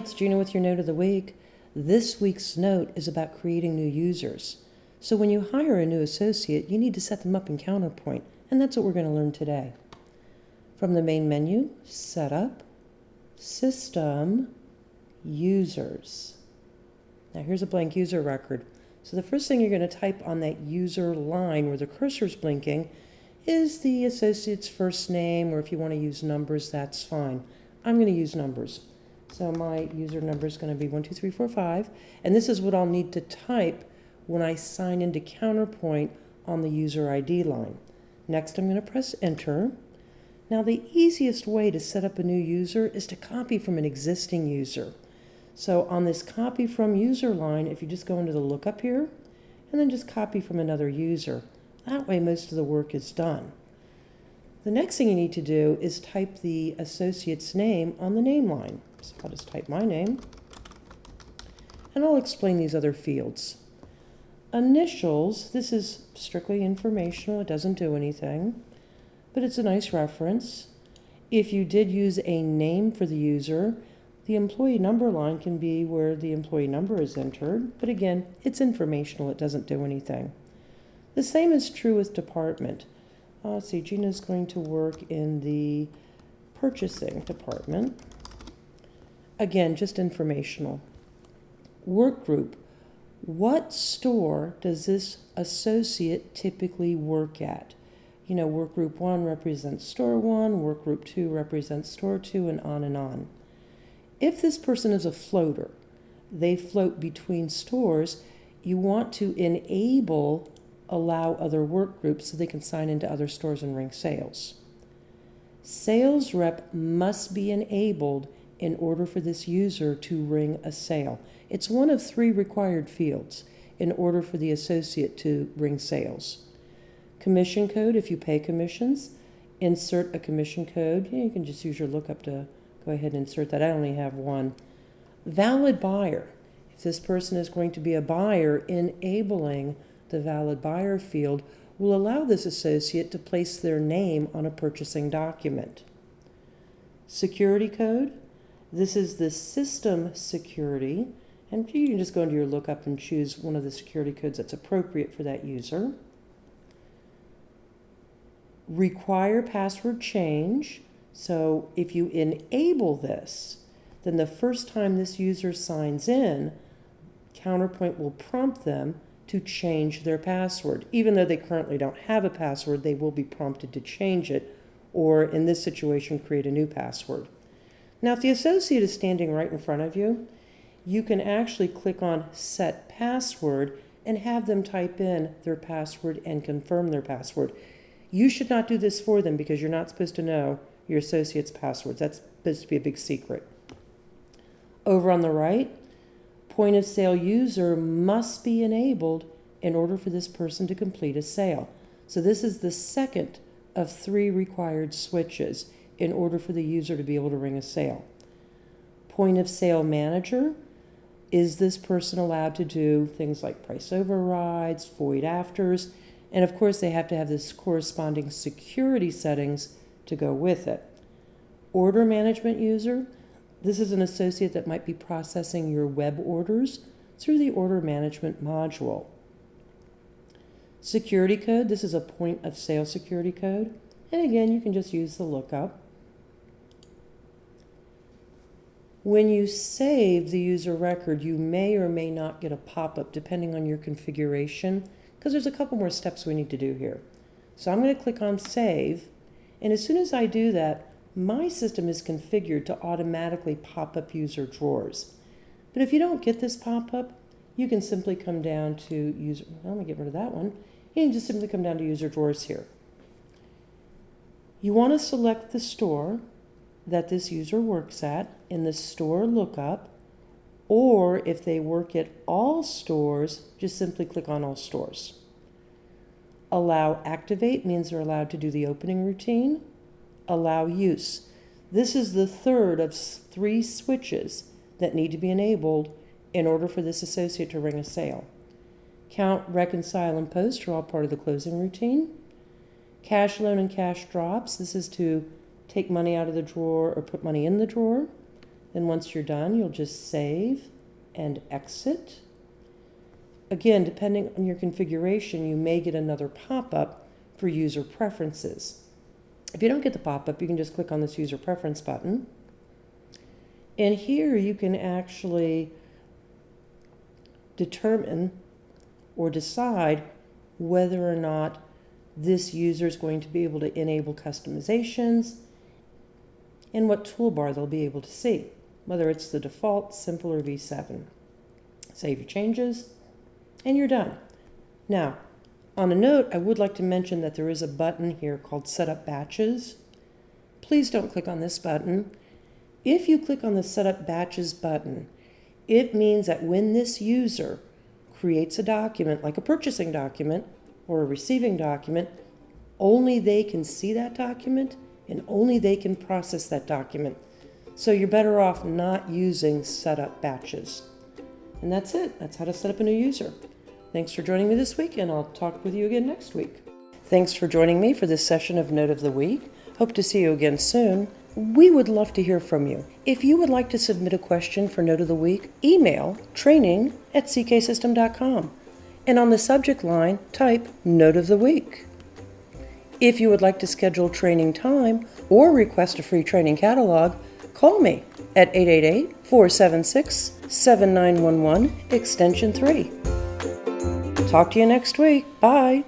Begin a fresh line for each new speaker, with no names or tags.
it's Gina with your note of the week. This week's note is about creating new users. So when you hire a new associate, you need to set them up in Counterpoint, and that's what we're going to learn today. From the main menu, Setup, System, Users. Now here's a blank user record. So the first thing you're going to type on that user line where the cursor's blinking is the associate's first name, or if you want to use numbers, that's fine. I'm going to use numbers. So my user number is going to be 12345, and this is what I'll need to type when I sign into Counterpoint on the user ID line. Next, I'm going to press Enter. Now, the easiest way to set up a new user is to copy from an existing user. So on this copy from user line, if you just go into the lookup here, and then just copy from another user, that way most of the work is done. The next thing you need to do is type the associate's name on the name line. So I'll just type my name, and I'll explain these other fields. Initials, this is strictly informational, it doesn't do anything, but it's a nice reference. If you did use a name for the user, the employee number line can be where the employee number is entered, but again, it's informational, it doesn't do anything. The same is true with department. Let's see, Gina's going to work in the purchasing department. Again, just informational. Work group. What store does this associate typically work at? You know, work group 1 represents store 1, work group 2 represents store 2, and on and on. If this person is a floater, they float between stores, you want to allow other work groups so they can sign into other stores and ring sales. Sales rep must be enabled in order for this user to ring a sale. It's one of 3 required fields in order for the associate to ring sales. Commission code, if you pay commissions, insert a commission code. You can just use your lookup to go ahead and insert that. I only have one. Valid buyer. If this person is going to be a buyer, enabling the valid buyer field will allow this associate to place their name on a purchasing document. Security code. This is the system security, and you can just go into your lookup and choose one of the security codes that's appropriate for that user. Require password change. So if you enable this, then the first time this user signs in, Counterpoint will prompt them to change their password. Even though they currently don't have a password, they will be prompted to change it, or in this situation, create a new password. Now, if the associate is standing right in front of you, you can actually click on Set Password and have them type in their password and confirm their password. You should not do this for them because you're not supposed to know your associate's passwords. That's supposed to be a big secret. Over on the right, point of sale user must be enabled in order for this person to complete a sale. So this is the second of 3 required switches in order for the user to be able to ring a sale. Point of sale manager, is this person allowed to do things like price overrides, void afters, and of course they have to have this corresponding security settings to go with it. Order management user, this is an associate that might be processing your web orders through the order management module. Security code, this is a point of sale security code, and again you can just use the lookup. When you save the user record, you may or may not get a pop-up depending on your configuration, because there's a couple more steps we need to do here. So I'm going to click on Save, and as soon as I do that, my system is configured to automatically pop up user drawers. But if you don't get this pop-up, you can simply come down to user, well, let me get rid of that one. You can just simply come down to user drawers here. You want to select the store that this user works at in the store lookup, or if they work at all stores, just simply click on all stores. Allow activate means they're allowed to do the opening routine. Allow use. This is the third of 3 switches that need to be enabled in order for this associate to ring a sale. Count, reconcile, and post are all part of the closing routine. Cash loan and cash drops. This is to take money out of the drawer or put money in the drawer. Then once you're done, you'll just save and exit. Again, depending on your configuration, you may get another pop-up for user preferences. If you don't get the pop-up, you can just click on this user preference button. And here you can actually determine or decide whether or not this user is going to be able to enable customizations and what toolbar they'll be able to see, whether it's the default, simple, or V7. Save your changes, and you're done. Now, on a note, I would like to mention that there is a button here called Setup Batches. Please don't click on this button. If you click on the Setup Batches button, it means that when this user creates a document, like a purchasing document or a receiving document, only they can see that document and only they can process that document. So you're better off not using Setup Batches. And that's it. That's how to set up a new user. Thanks for joining me this week, and I'll talk with you again next week. Thanks for joining me for this session of Note of the Week. Hope to see you again soon. We would love to hear from you. If you would like to submit a question for Note of the Week, email training@cksystem.com. And on the subject line, type Note of the Week. If you would like to schedule training time or request a free training catalog, call me at 888-476-7911, extension 3. Talk to you next week. Bye.